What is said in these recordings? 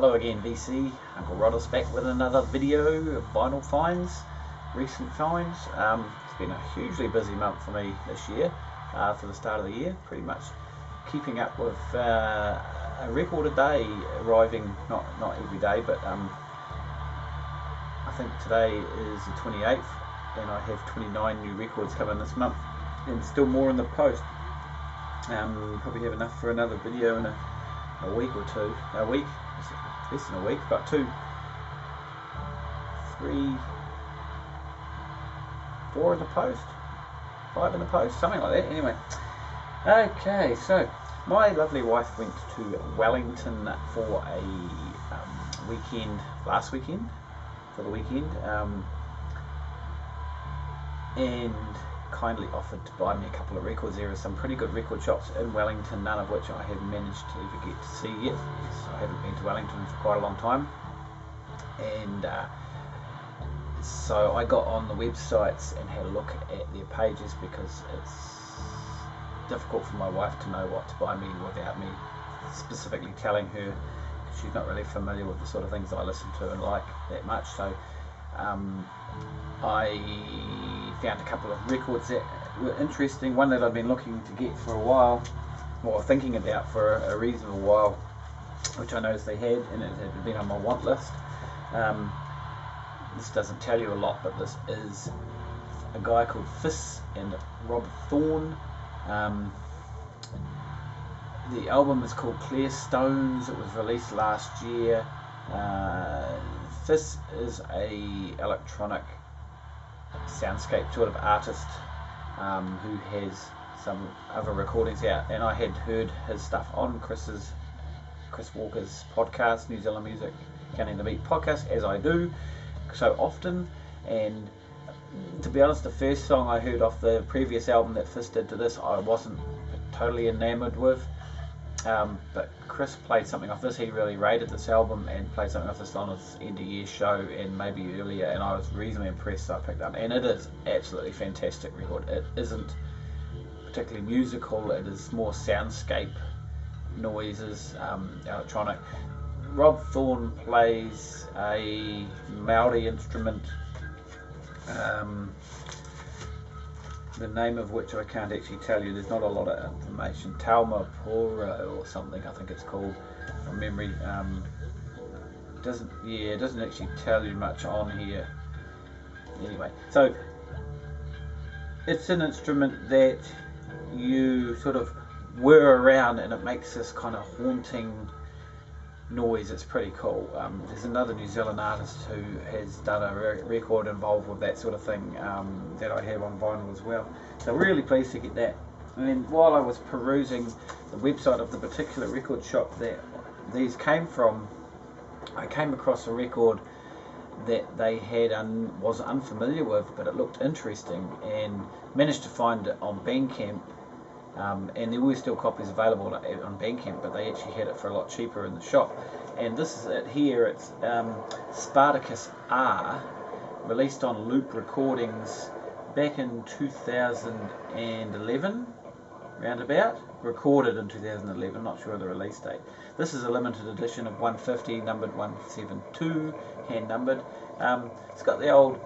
Hello again, VC. Uncle Roddus back with another video of vinyl finds, recent finds. It's been a hugely busy month for me this year, for the start of the year, pretty much keeping up with a record a day arriving, not every day, but I think today is the 28th and I have 29 new records coming this month and still more in the post. Probably have enough for another video in a week or two. A week, less than a week, but 2, 3, 4 in the post, 5 in the post, something like that. Anyway, okay, so my lovely wife went to Wellington for a weekend, last weekend, for the weekend, and kindly offered to buy me a couple of records. There are some pretty good record shops in Wellington, none of which I have managed to ever get to see yet. So I haven't been to Wellington for quite a long time, and so I got on the websites and had a look at their pages, because it's difficult for my wife to know what to buy me without me specifically telling her. She's not really familiar with the sort of things that I listen to and like that much. So I found a couple of records that were interesting. One that I've been looking to get for a while, or thinking about for a reasonable while, which I noticed they had, and it had been on my want list. This doesn't tell you a lot, but this is a guy called Fizz and Rob Thorn. The album is called Clear Stones. It was released last year. Fizz is a electronic soundscape sort of artist who has some other recordings out, and I had heard his stuff on Chris Walker's podcast, New Zealand Music Counting the Beat podcast, as I do so often. And to be honest, the first song I heard off the previous album that Fizz did to this, I wasn't totally enamored with, but Chris played something off this. He really rated this album and played something off this on his end of year show and maybe earlier, and I was reasonably impressed, so I picked it up. And it is absolutely fantastic record. It isn't particularly musical, it is more soundscape noises, electronic. Rob Thorn plays a Maori instrument, the name of which I can't actually tell you. There's not a lot of information. Tauma Pora or something, I think it's called, from memory. It doesn't actually tell you much on here. Anyway, so it's an instrument that you sort of whir around and it makes this kind of haunting noise. It's pretty cool. There's another New Zealand artist who has done a record involved with that sort of thing that I have on vinyl as well. So really pleased to get that. And while I was perusing the website of the particular record shop that these came from, I came across a record that they had was unfamiliar with, but it looked interesting, and managed to find it on Bandcamp. And there were still copies available on Bandcamp, but they actually had it for a lot cheaper in the shop. And this is it here. It's Spartacus R, released on Loop Recordings back in 2011, roundabout. Recorded in 2011, not sure of the release date. This is a limited edition of 150, numbered 172, hand numbered. It's got the old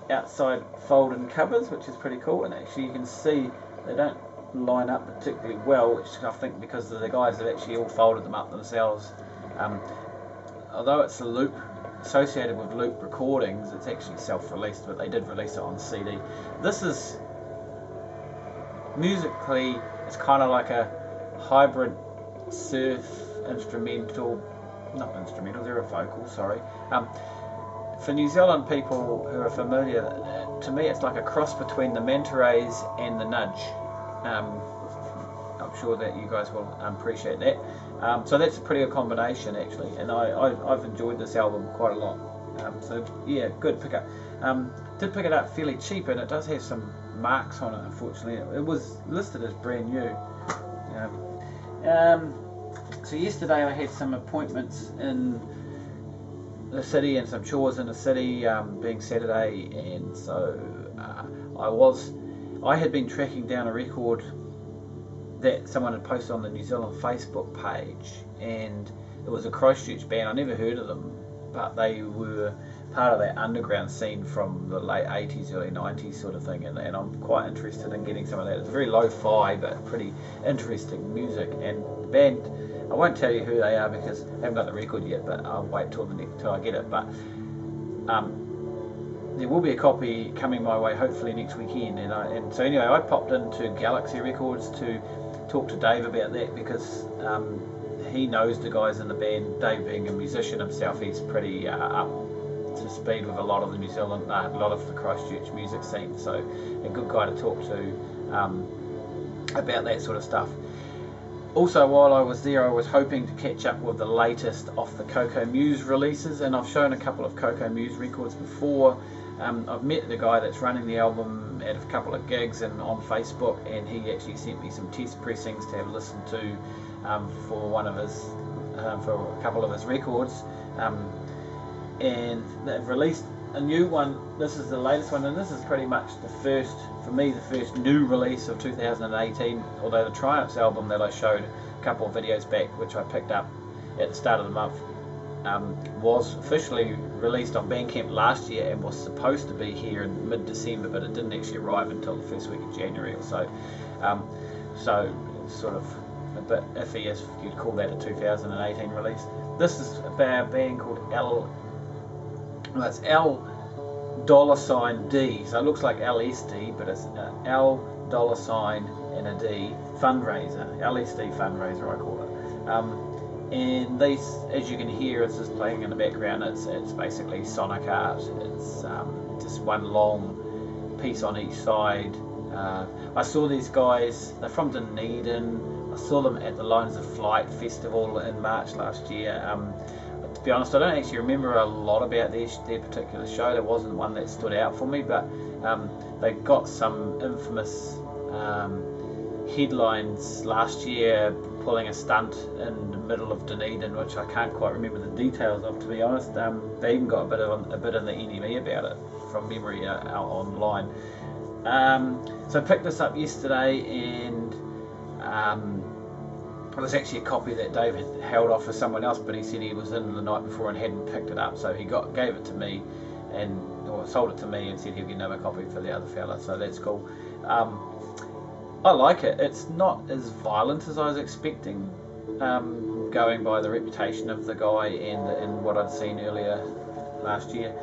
outside fold-in covers, which is pretty cool, and actually you can see they don't line up particularly well, which I think because the guys have actually all folded them up themselves. Although it's a Loop, associated with Loop Recordings, it's actually self-released, but they did release it on CD. This is musically, it's kind of like a hybrid surf instrumental, not instrumental, they're a vocal, sorry. For New Zealand people who are familiar, to me it's like a cross between the Manta Rays and the Nudge. I'm sure that you guys will appreciate that. So that's a pretty good combination actually, and I've enjoyed this album quite a lot. So yeah, good pickup. Did pick it up fairly cheap, and it does have some marks on it, unfortunately. It was listed as brand new. So yesterday I had some appointments in the city and some chores in the city, being Saturday, and so I had been tracking down a record that someone had posted on the New Zealand Facebook page, and It was a Christchurch band. I never heard of them, but they were part of that underground scene from the late 80s, early 90s sort of thing, and I'm quite interested in getting some of that. It's very lo-fi, but pretty interesting music. And the band, I won't tell you who they are because I haven't got the record yet, but I'll wait till I get it. But there will be a copy coming my way hopefully next weekend, and so anyway, I popped into Galaxy Records to talk to Dave about that because he knows the guys in the band. Dave being a musician himself, he's pretty up to speed with a lot of the New Zealand, a lot of the Christchurch music scene, so a good guy to talk to about that sort of stuff. Also, while I was there, I was hoping to catch up with the latest off the Coco Muse releases, and I've shown a couple of Coco Muse records before. I've met the guy that's running the album at a couple of gigs and on Facebook, and he actually sent me some test pressings to have listened to for one of his, for a couple of his records, and they've released a new one. This is the latest one, and this is pretty much the first, for me, the first new release of 2018, although the Triumphs album that I showed a couple of videos back, which I picked up at the start of the month, was officially released on Bandcamp last year and was supposed to be here in mid-December, but it didn't actually arrive until the first week of January or so. So it's sort of a bit iffy if you'd call that a 2018 release. This is about a band called it's L $D, so it looks like LSD, but it's L $ and a D fundraiser, LSD fundraiser I call it. And these, as you can hear, it's just playing in the background. It's basically sonic art. It's just one long piece on each side. I saw these guys. They're from Dunedin. I saw them at the Lines of Flight festival in March last year. To be honest, I don't actually remember a lot about their particular show. There wasn't one that stood out for me, but they got some infamous headlines last year, pulling a stunt in the middle of Dunedin, which I can't quite remember the details of, to be honest. They even got a bit in the NME about it from memory out online. So I picked this up yesterday, and it was actually a copy that Dave had held off for someone else, but he said he was in the night before and hadn't picked it up, so he gave it to me, or sold it to me, and said he'll get another copy for the other fella, so that's cool. I like it. It's not as violent as I was expecting, going by the reputation of the guy and what I'd seen earlier last year.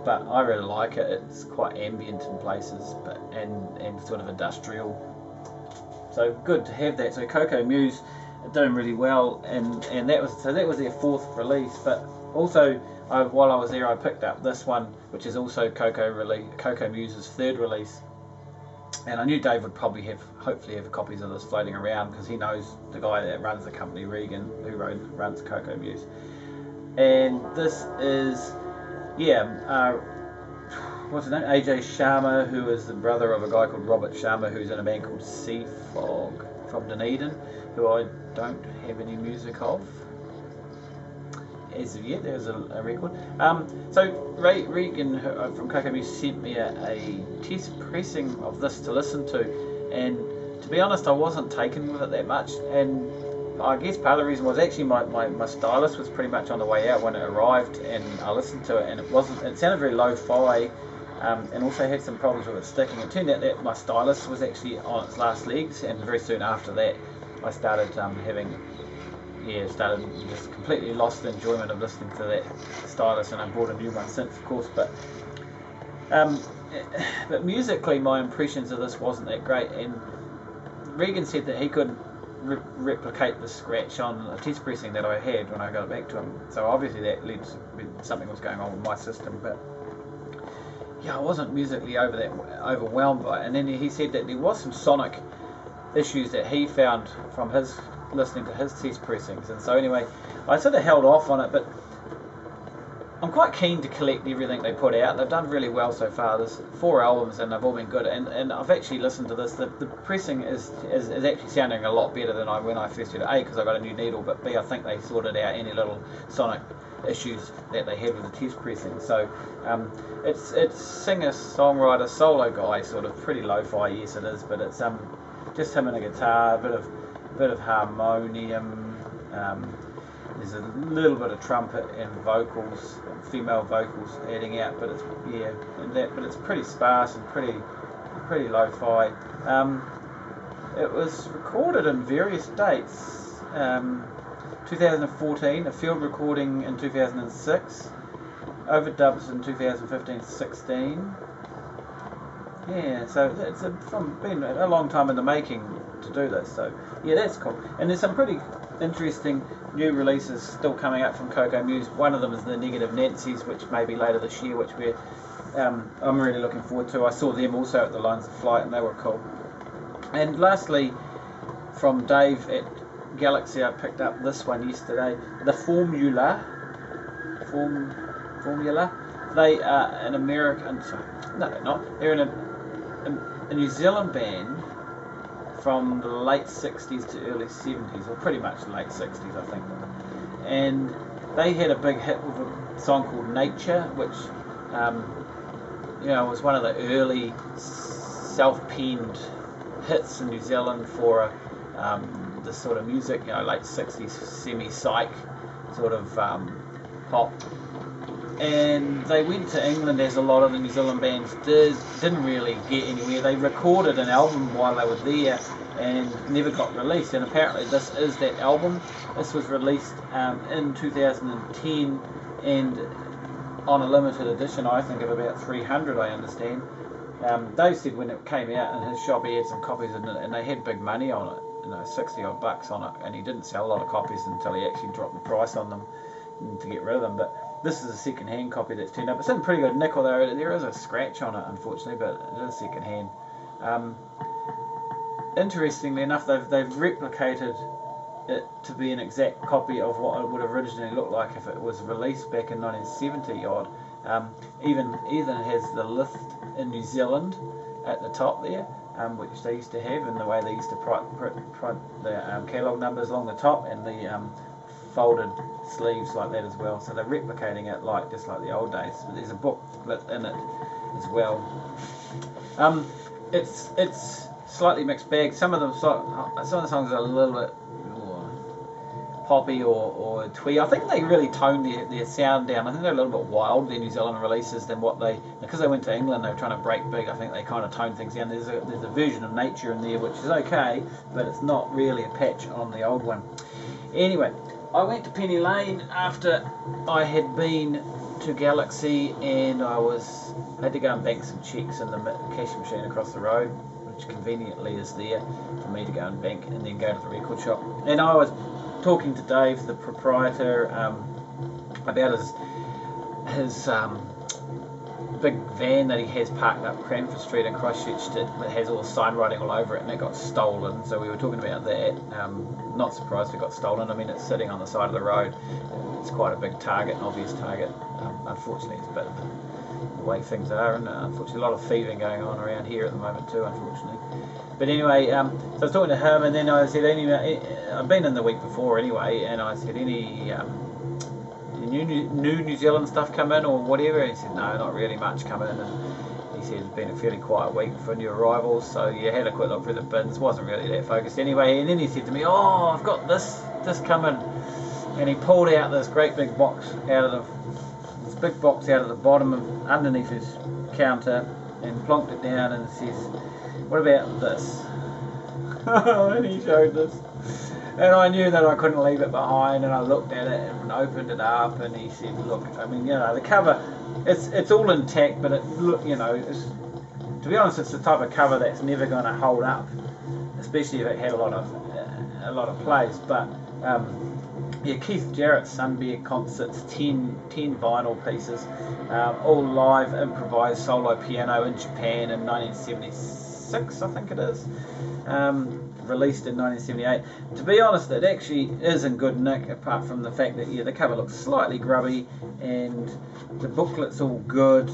But I really like it. It's quite ambient in places, but and sort of industrial. So good to have that. So Coco Muse are doing really well, and that was their fourth release. But also, while I was there, I picked up this one, which is also Coco Muse's third release. And I knew Dave would probably hopefully have copies of this floating around, because he knows the guy that runs the company, Regan, who runs Coco Muse. And this is, what's his name? AJ Sharma, who is the brother of a guy called Robert Sharma, who's in a band called Sea Fog from Dunedin, who I don't have any music of as of yet. There's a record. So Regan from Coco Muse sent me a test pressing of this to listen to, and to be honest, I wasn't taken with it that much, and I guess part of the reason was actually my stylus was pretty much on the way out when it arrived, and I listened to it, and it sounded very lo-fi, and also had some problems with it sticking. It turned out that my stylus was actually on its last legs, and very soon after that I started started just completely lost the enjoyment of listening to that stylus, and I bought a new one since, of course. But musically, my impressions of this wasn't that great, and Regan said that he couldn't replicate the scratch on a test pressing that I had when I got it back to him. So obviously that led to something was going on with my system, but yeah, I wasn't musically overwhelmed by it. And then he said that there was some sonic issues that he found from his listening to his test pressings, and so anyway, I sort of held off on it, but I'm quite keen to collect everything they put out. They've done really well so far. There's 4 albums and they've all been good, and I've actually listened to this. The pressing is actually sounding a lot better than when I first heard it, A, because I got a new needle, but B, I think they sorted out any little sonic issues that they had with the test pressing. So it's singer-songwriter solo guy, sort of pretty lo-fi, yes it is, but it's just him and a guitar, a bit of harmonium, There's a little bit of trumpet and vocals, female vocals adding out, but it's but it's pretty sparse and pretty lo-fi. It was recorded in various dates. 2014, a field recording in 2006, overdubs in 2015-16. Yeah, so it's been a long time in the making to do this. So yeah, that's cool. And there's some pretty interesting new releases still coming up from Coco Muse. One of them is the Negative Nancy's, which may be later this year, which I'm really looking forward to. I saw them also at the Lines of Flight, and they were cool. And lastly, from Dave at Galaxy, I picked up this one yesterday, the Formula. They are an American. No, they're not. They're a New Zealand band from the late 60s to early 70s, or pretty much late 60s, I think. And they had a big hit with a song called Nature, which was one of the early self-penned hits in New Zealand for this sort of music, late 60s semi-psych sort of pop. And they went to England, as a lot of the New Zealand bands didn't really get anywhere. They recorded an album while they were there and never got released, and apparently this is that album. This was released in 2010 and on a limited edition, I think, of about 300, I understand. Dave said when it came out in his shop he had some copies and they had big money on it, 60 odd bucks on it, and he didn't sell a lot of copies until he actually dropped the price on them to get rid of them. But this is a second-hand copy that's turned up. It's in pretty good nick, although there is a scratch on it, unfortunately, but it is second-hand. Interestingly enough, they've replicated it to be an exact copy of what it would have originally looked like if it was released back in 1970 odd. Even has the lift in New Zealand at the top there, which they used to have, and the way they used to print the catalogue numbers along the top, and the folded sleeves like that as well. So they're replicating it just like the old days. But there's a booklet in it as well. It's slightly mixed bag. Some of the songs are a little bit poppy or twee. I think they really toned their sound down. I think they're a little bit wild, their New Zealand releases, than what because they went to England, they were trying to break big. I think they kind of toned things down. There's a version of Nature in there which is okay, but it's not really a patch on the old one. Anyway, I went to Penny Lane after I had been to Galaxy, and I had to go and bank some cheques in the cash machine across the road, which conveniently is there for me to go and bank and then go to the record shop. And I was talking to Dave, the proprietor, about his big van that he has parked up Cranford Street in Christchurch that has all the sign writing all over it, and it got stolen. So we were talking about that. Not surprised it got stolen. I mean, it's sitting on the side of the road. It's quite a big target, an obvious target. Unfortunately, it's a bit the way things are, and unfortunately a lot of thieving going on around here at the moment too, unfortunately. But anyway, so I was talking to him, and then I said, I've been in the week before anyway, and I said, any new New Zealand stuff come in or whatever? And he said, no, not really much come in. And he said it's been a fairly quiet week for new arrivals, so you had a quick look through the bins, wasn't really that focused anyway. And then he said to me, oh, I've got this coming, and he pulled out this great big box out of the bottom of underneath his counter and plonked it down and says, what about this? And he showed this, and I knew that I couldn't leave it behind, and I looked at it and opened it up, and he said, look, I mean, the cover, it's all intact, but to be honest, it's the type of cover that's never going to hold up, especially if it had a lot of plays. But Keith Jarrett's Sunbear Concerts, 10 vinyl pieces, all live improvised solo piano in Japan in 1976, I think it is. Released in 1978. To be honest, it actually is in good nick, apart from the fact that the cover looks slightly grubby and the booklet's all good.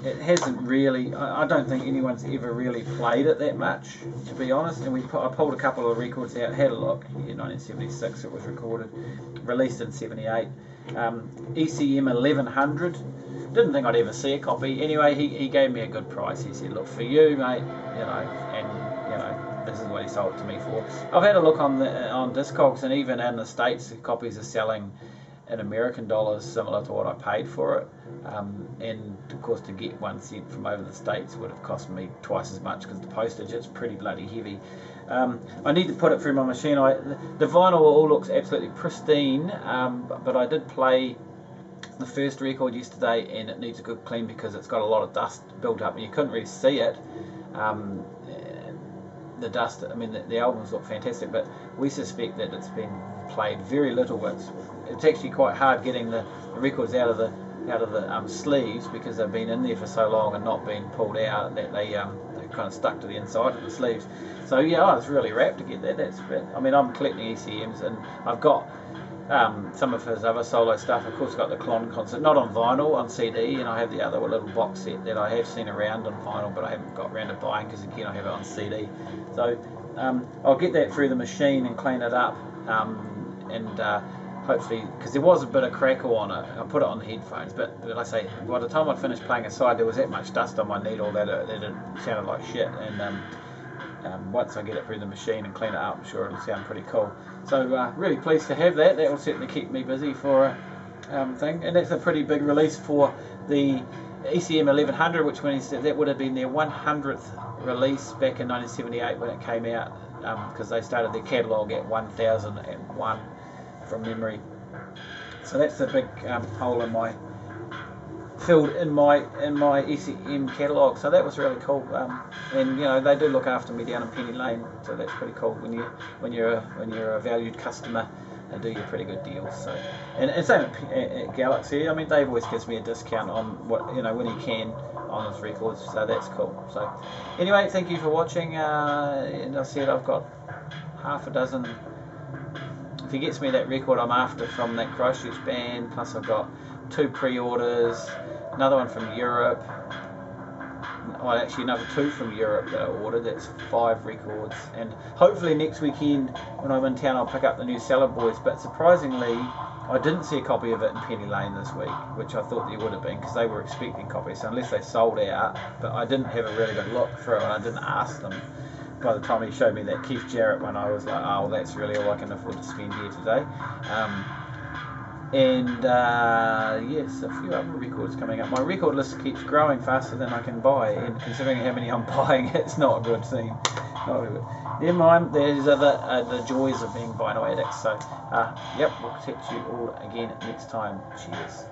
It hasn't really, I don't think anyone's ever really played it that much, to be honest. And I pulled a couple of records out, had a look. 1976 it was recorded, released in 78. ECM 1100. Didn't think I'd ever see a copy. Anyway, he gave me a good price. He said, look, for you, mate, this is what he sold it to me for. I've had a look on Discogs, and even in the States, the copies are selling in American dollars similar to what I paid for it. And of course, to get 1 cent from over the States would have cost me twice as much because the postage, it's pretty bloody heavy. I need to put it through my machine. The vinyl all looks absolutely pristine, but I did play the first record yesterday and it needs a good clean because it's got a lot of dust built up and you couldn't really see it. The dust, I mean, the albums look fantastic, but we suspect that it's been played very little. It's actually quite hard getting the records out of the sleeves because they've been in there for so long and not been pulled out that they kind of stuck to the inside of the sleeves. So yeah, I was really rapt to get that. I mean, I'm collecting ECMs and I've got some of his other solo stuff. Of course, got the Clon concert, not on vinyl, on CD, and I have the other little box set that I have seen around on vinyl, but I haven't got around to buying because again I have it on CD. So I'll get that through the machine and clean it up, and hopefully, because there was a bit of crackle on it, I put it on the headphones, but like I say, by the time I finished playing a side, there was that much dust on my needle that it sounded like shit, and once I get it through the machine and clean it up, I'm sure it'll sound pretty cool. So really pleased to have that. That will certainly keep me busy for a thing, and that's a pretty big release for the ECM 1100, which that would have been their 100th release back in 1978 when it came out, because they started their catalogue at 1001 from memory. So that's a big hole in my filled in my ECM catalogue. So that was really cool, and you know they do look after me down in Penny Lane, so that's pretty cool when you're a valued customer. They do you pretty good deals. So and same at Galaxy. I mean, Dave always gives me a discount on what when he can on his records, so that's cool. So anyway, thank you for watching, and I said I've got half a dozen. If he gets me that record I'm after from that Christchurch band, plus I've got 2 pre-orders, another one from Europe, actually another 2 from Europe that I ordered. That's 5 records, and hopefully next weekend when I'm in town I'll pick up the new Salad Boys, but surprisingly I didn't see a copy of it in Penny Lane this week, which I thought there would have been because they were expecting copies, so unless they sold out, but I didn't have a really good look through and I didn't ask them. By the time he showed me that Keith Jarrett one, I was like, oh, well, that's really all I can afford to spend here today. Yes, a few other records coming up. My record list keeps growing faster than I can buy, and considering how many I'm buying, it's not a good scene. Not good. Never mind, there's the joys of being vinyl addicts. So, yep, we'll catch you all again next time. Cheers.